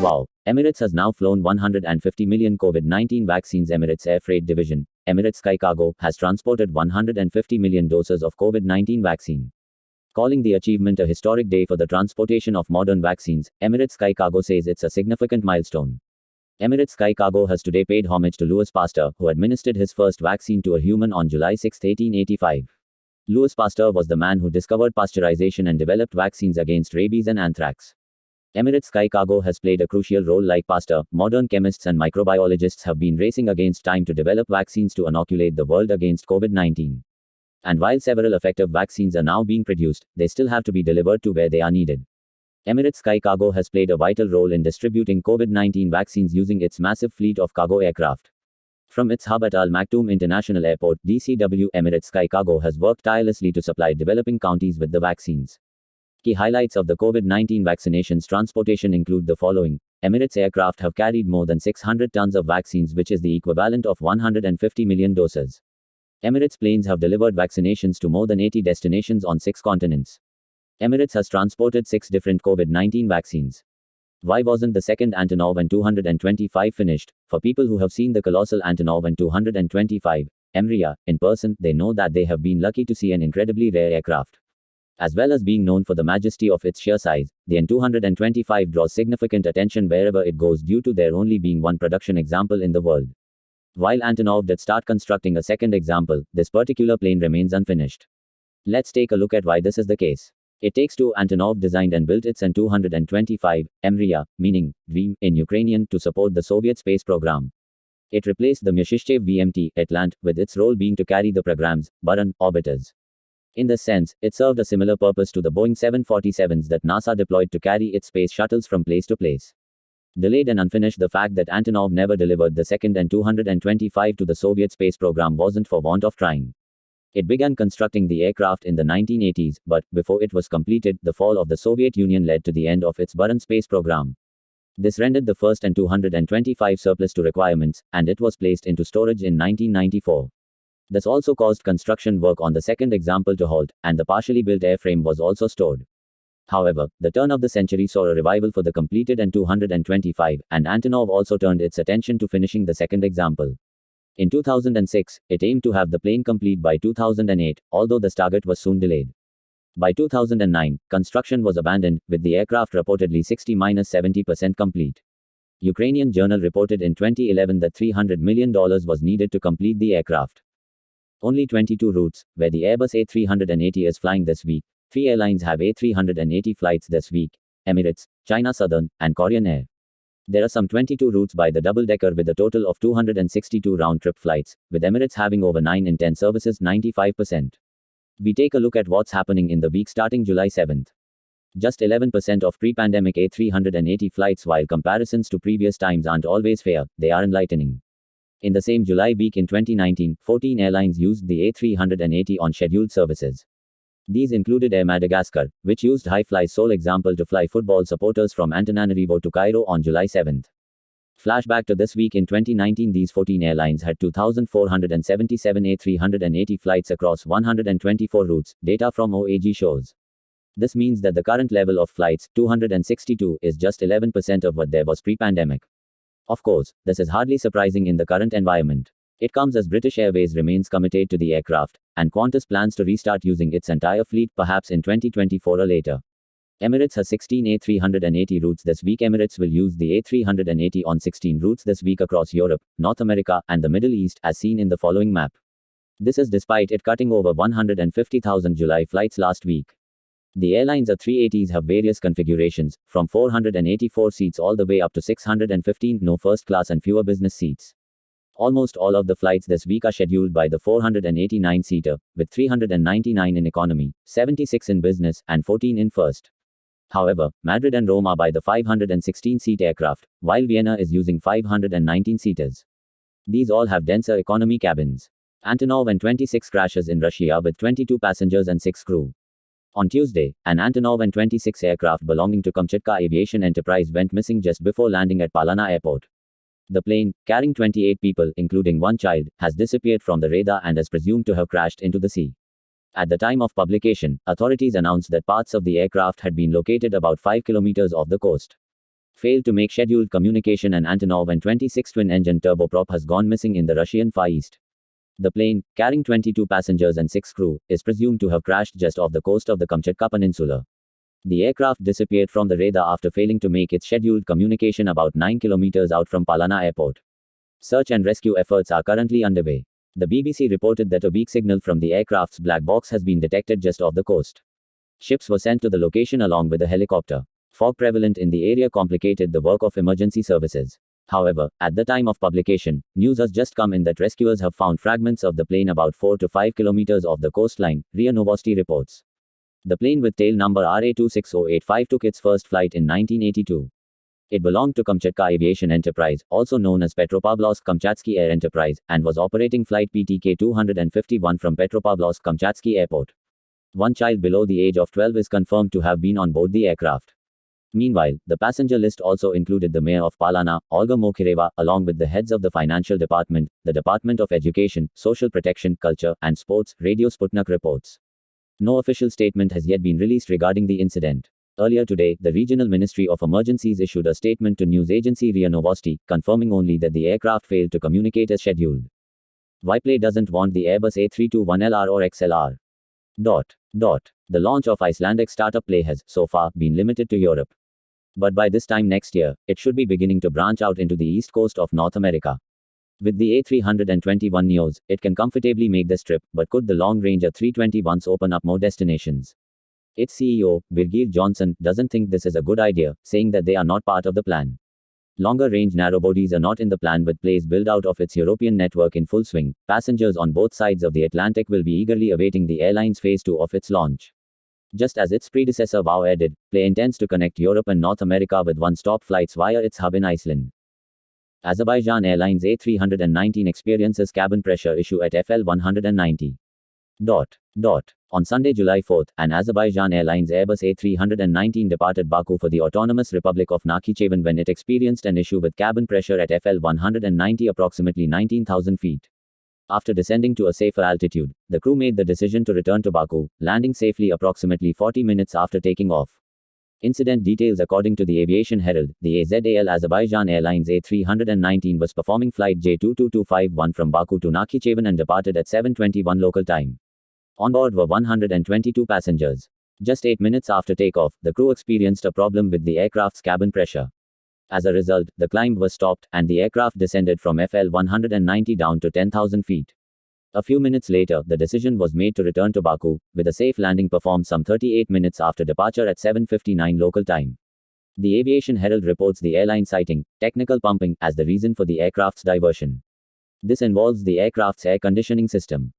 Wow, Emirates has now flown 150 million COVID-19 vaccines. Emirates Air Freight Division, Emirates Sky Cargo, has transported 150 million doses of COVID-19 vaccine. Calling the achievement a historic day for the transportation of modern vaccines, Emirates Sky Cargo says it's a significant milestone. Emirates Sky Cargo has today paid homage to Louis Pasteur, who administered his first vaccine to a human on July 6, 1885. Louis Pasteur was the man who discovered pasteurization and developed vaccines against rabies and anthrax. Emirates Sky Cargo has played a crucial role. Like Pasteur, modern chemists and microbiologists have been racing against time to develop vaccines to inoculate the world against COVID-19. And while several effective vaccines are now being produced, they still have to be delivered to where they are needed. Emirates Sky Cargo has played a vital role in distributing COVID-19 vaccines using its massive fleet of cargo aircraft. From its hub at Al Maktoum International Airport, DCW, Emirates Sky Cargo has worked tirelessly to supply developing counties with the vaccines. Key highlights of the COVID-19 vaccinations transportation include the following. Emirates aircraft have carried more than 600 tons of vaccines, which is the equivalent of 150 million doses. Emirates planes have delivered vaccinations to more than 80 destinations on 6 continents. Emirates has transported 6 different COVID-19 vaccines. Why wasn't the second Antonov AN-225 finished? For people who have seen the colossal Antonov AN-225, EMIRATES, in person, they know that they have been lucky to see an incredibly rare aircraft. As well as being known for the majesty of its sheer size, the AN-225 draws significant attention wherever it goes due to there only being one production example in the world. While Antonov did start constructing a second example, this particular plane remains unfinished. Let's take a look at why this is the case. It takes two. Antonov designed and built its AN-225, EMIRATES, meaning dream, in Ukrainian, to support the Soviet space program. It replaced the Myshishchev VMT, Atlant, with its role being to carry the program's Buran orbiters. In this sense, it served a similar purpose to the Boeing 747s that NASA deployed to carry its space shuttles from place to place. Delayed and unfinished. The fact that Antonov never delivered the second AN-225 to the Soviet space program wasn't for want of trying. It began constructing the aircraft in the 1980s, but, before it was completed, the fall of the Soviet Union led to the end of its Buran space program. This rendered the first AN-225 surplus to requirements, and it was placed into storage in 1994. This also caused construction work on the second example to halt, and the partially built airframe was also stored. However, the turn of the century saw a revival for the completed AN-225, and Antonov also turned its attention to finishing the second example. In 2006, it aimed to have the plane complete by 2008, although this target was soon delayed. By 2009, construction was abandoned, with the aircraft reportedly 60–70% complete. Ukrainian journal reported in 2011 that $300 million was needed to complete the aircraft. Only 22 routes, where the Airbus A380 is flying this week. 3 airlines have A380 flights this week: Emirates, China Southern, and Korean Air. There are some 22 routes by the double-decker with a total of 262 round-trip flights, with Emirates having over 9 in 10 services, 95%. We take a look at what's happening in the week starting July 7th. Just 11% of pre-pandemic A380 flights. While comparisons to previous times aren't always fair, they are enlightening. In the same July week in 2019, 14 airlines used the A380 on scheduled services. These included Air Madagascar, which used Highfly's sole example to fly football supporters from Antananarivo to Cairo on July 7. Flashback to this week in 2019, these 14 airlines had 2,477 A380 flights across 124 routes, data from OAG shows. This means that the current level of flights, 262, is just 11% of what there was pre-pandemic. Of course, this is hardly surprising in the current environment. It comes as British Airways remains committed to the aircraft, and Qantas plans to restart using its entire fleet perhaps in 2024 or later. Emirates has 16 A380 routes this week. Emirates will use the A380 on 16 routes this week across Europe, North America, and the Middle East, as seen in the following map. This is despite it cutting over 150,000 July flights last week. The airline's A380s have various configurations, from 484 seats all the way up to 615, no first class and fewer business seats. Almost all of the flights this week are scheduled by the 489-seater, with 399 in economy, 76 in business, and 14 in first. However, Madrid and Rome are by the 516-seat aircraft, while Vienna is using 519-seaters. These all have denser economy cabins. Antonov An-26 crashes in Russia with 22 passengers and 6 crew. On Tuesday, an Antonov An-26 aircraft belonging to Kamchatka Aviation Enterprise went missing just before landing at Palana Airport. The plane, carrying 28 people, including one child, has disappeared from the radar and is presumed to have crashed into the sea. At the time of publication, authorities announced that parts of the aircraft had been located about 5 kilometers off the coast. failed to make scheduled communication, and Antonov An-26 twin-engine turboprop has gone missing in the Russian Far East. The plane, carrying 22 passengers and 6 crew, is presumed to have crashed just off the coast of the Kamchatka Peninsula. The aircraft disappeared from the radar after failing to make its scheduled communication about 9 kilometers out from Palana Airport. Search and rescue efforts are currently underway. The BBC reported that a weak signal from the aircraft's black box has been detected just off the coast. Ships were sent to the location along with a helicopter. Fog prevalent in the area complicated the work of emergency services. However, at the time of publication, news has just come in that rescuers have found fragments of the plane about 4 to 5 kilometers off the coastline, RIA Novosti reports. The plane with tail number RA26085 took its first flight in 1982. It belonged to Kamchatka Aviation Enterprise, also known as Petropavlovsk-Kamchatsky Air Enterprise, and was operating flight PTK 251 from Petropavlovsk-Kamchatsky Airport. One child below the age of 12 is confirmed to have been on board the aircraft. Meanwhile, the passenger list also included the mayor of Palana, Olga Mokhireva, along with the heads of the Financial Department, the Department of Education, Social Protection, Culture, and Sports, Radio Sputnik reports. No official statement has yet been released regarding the incident. Earlier today, the Regional Ministry of Emergencies issued a statement to news agency RIA Novosti, confirming only that the aircraft failed to communicate as scheduled. Yplay doesn't want the Airbus A321LR or XLR. The launch of Icelandic startup Play has, so far, been limited to Europe. But by this time next year, it should be beginning to branch out into the east coast of North America. With the A321 Neos, it can comfortably make this trip, but could the long-range A321s open up more destinations? Its CEO, Birgir Johnson, doesn't think this is a good idea, saying that they are not part of the plan. Longer-range narrowbodies are not in the plan. With Play's build-out of its European network in full swing, passengers on both sides of the Atlantic will be eagerly awaiting the airline's phase 2 of its launch. Just as its predecessor WOW Air did, Play intends to connect Europe and North America with one-stop flights via its hub in Iceland. Azerbaijan Airlines A319 experiences cabin pressure issue at FL 190. On Sunday, July 4, an Azerbaijan Airlines Airbus A319 departed Baku for the Autonomous Republic of Nakhichevan when it experienced an issue with cabin pressure at FL 190 approximately 19,000 feet. After descending to a safer altitude, the crew made the decision to return to Baku, landing safely approximately 40 minutes after taking off. Incident details. According to the Aviation Herald, the AZAL Azerbaijan Airlines A319 was performing flight J22251 from Baku to Nakhichevan and departed at 7:21 local time. On board were 122 passengers. Just 8 minutes after takeoff, the crew experienced a problem with the aircraft's cabin pressure. As a result, the climb was stopped, and the aircraft descended from FL 190 down to 10,000 feet. A few minutes later, the decision was made to return to Baku, with a safe landing performed some 38 minutes after departure at 7:59 local time. The Aviation Herald reports the airline citing technical pumping as the reason for the aircraft's diversion. This involves the aircraft's air conditioning system.